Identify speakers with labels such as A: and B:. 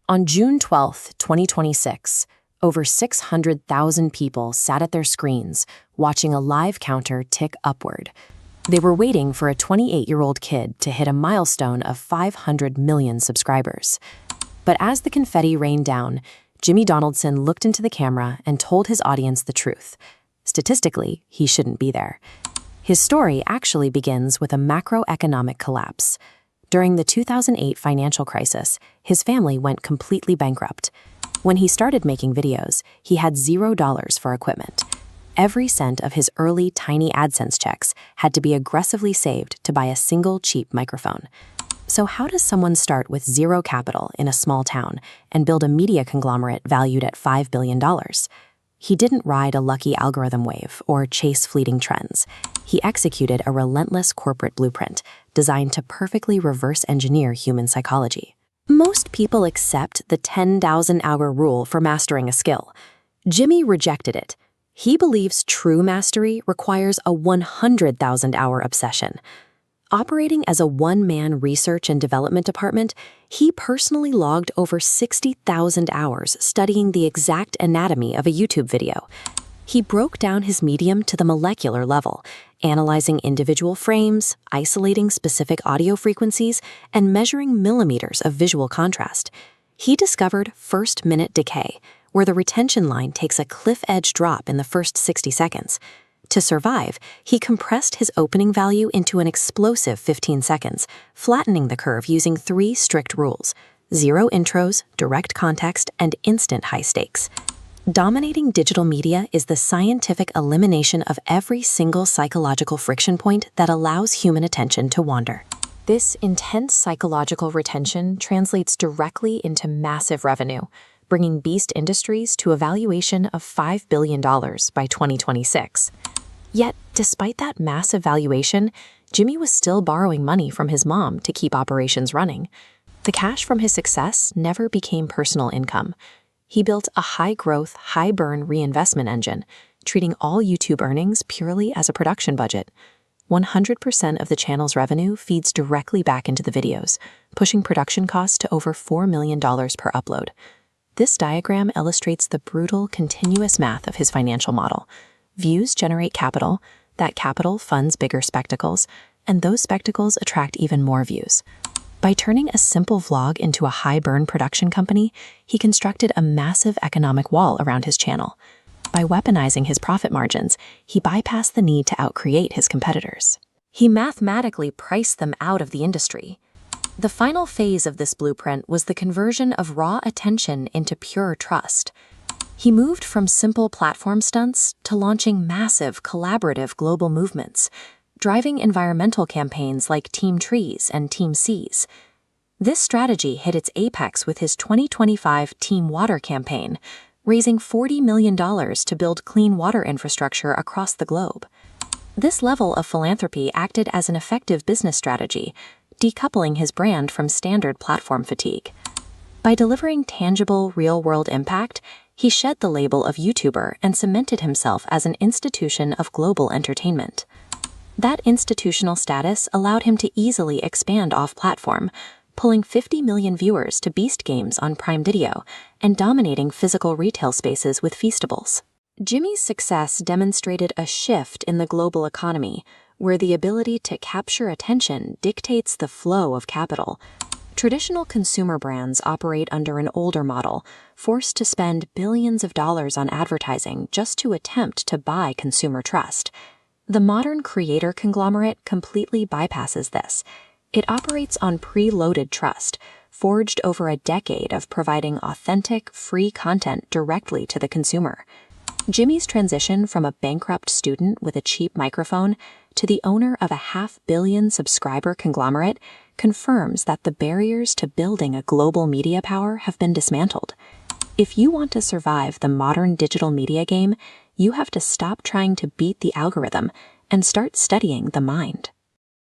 A: On June 12, 2026, over 600,000 people sat at their screens watching a live counter tick upward. They were waiting for a 28-year-old kid to hit a milestone of 500 million subscribers. But as the confetti rained down, Jimmy Donaldson looked into the camera and told his audience the truth. Statistically, he shouldn't be there. His story actually begins with a macroeconomic collapse. During the 2008 financial crisis, his family went completely bankrupt. When he started making videos, he had $0 for equipment. Every cent of his early tiny AdSense checks had to be aggressively saved to buy a single cheap microphone. So how does someone start with zero capital in a small town and build a media conglomerate valued at $5 billion? He didn't ride a lucky algorithm wave or chase fleeting trends. He executed a relentless corporate blueprint designed to perfectly reverse engineer human psychology. Most people accept the 10,000-hour rule for mastering a skill. Jimmy rejected it. He believes true mastery requires a 100,000-hour obsession. Operating as a one-man research and development department, he personally logged over 60,000 hours studying the exact anatomy of a YouTube video. He broke down his medium to the molecular level, analyzing individual frames, isolating specific audio frequencies, and measuring millimeters of visual contrast. He discovered First-Minute Decay, where the retention line takes a cliff-edge drop in the first 60 seconds. To survive, he compressed his opening value into an explosive 15 seconds, flattening the curve using 3 strict rules: 0 intros, direct context, and instant high stakes. Dominating digital media is the scientific elimination of every single psychological friction point that allows human attention to wander. This intense psychological retention translates directly into massive revenue, bringing Beast Industries to a valuation of $5 billion by 2026. Yet, despite that massive valuation, Jimmy was still borrowing money from his mom to keep operations running. The cash from his success never became personal income. He built a high-growth, high-burn reinvestment engine, treating all YouTube earnings purely as a production budget. 100% of the channel's revenue feeds directly back into the videos, pushing production costs to over $4 million per upload. This diagram illustrates the brutal, continuous math of his financial model. Views generate capital, that capital funds bigger spectacles, and those spectacles attract even more views. By turning a simple vlog into a high-burn production company, he constructed a massive economic wall around his channel. By weaponizing his profit margins, he bypassed the need to outcreate his competitors. He mathematically priced them out of the industry. The final phase of this blueprint was the conversion of raw attention into pure trust. He moved from simple platform stunts to launching massive, collaborative global movements, driving environmental campaigns like Team Trees and Team Seas. This strategy hit its apex with his 2025 Team Water campaign, raising $40 million to build clean water infrastructure across the globe. This level of philanthropy acted as an effective business strategy, decoupling his brand from standard platform fatigue. By delivering tangible, real-world impact, he shed the label of YouTuber and cemented himself as an institution of global entertainment. That institutional status allowed him to easily expand off-platform, pulling 50 million viewers to Beast games on Prime Video and dominating physical retail spaces with Feastables. Jimmy's success demonstrated a shift in the global economy, where the ability to capture attention dictates the flow of capital. Traditional consumer brands operate under an older model, forced to spend billions of dollars on advertising just to attempt to buy consumer trust. The modern creator conglomerate completely bypasses this. It operates on preloaded trust, forged over a decade of providing authentic, free content directly to the consumer. Jimmy's transition from a bankrupt student with a cheap microphone to the owner of a $500 million subscriber conglomerate confirms that the barriers to building a global media power have been dismantled. If you want to survive the modern digital media game, you have to stop trying to beat the algorithm and start studying the mind.